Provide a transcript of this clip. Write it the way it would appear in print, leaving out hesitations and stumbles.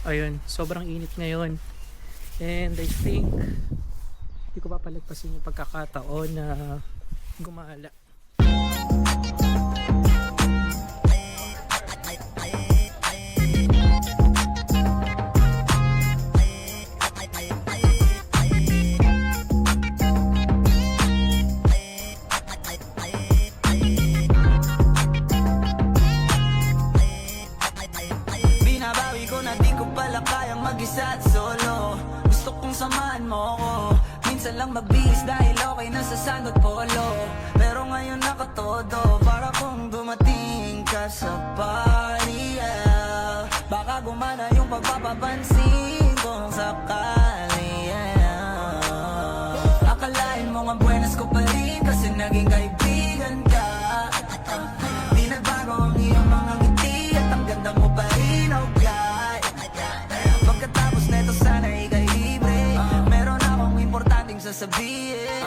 Ayun, sobrang init ngayon. And I think hindi ko papalagpasin yung pagkakataon na gumala. Binabawi ko na di ko pala kayang mag-isa at solo. Gusto kong samahan mo ko. Minsan lang magbihis dahil okay na sa sandot polo. Pero ngayon nakatodo, para kung dumating ka sa party, yeah. Baka gumana yung pagpapapansin kung sakali, yeah. Akalain mo nga buenas ko pa rin kasi naging kaibigan ka. Di nagbago ang iyong mga ngiti at ang ganda mo pa rin, oh God. Pagkatapos neto sana ikay libre. Meron akong importanteng sasabihin.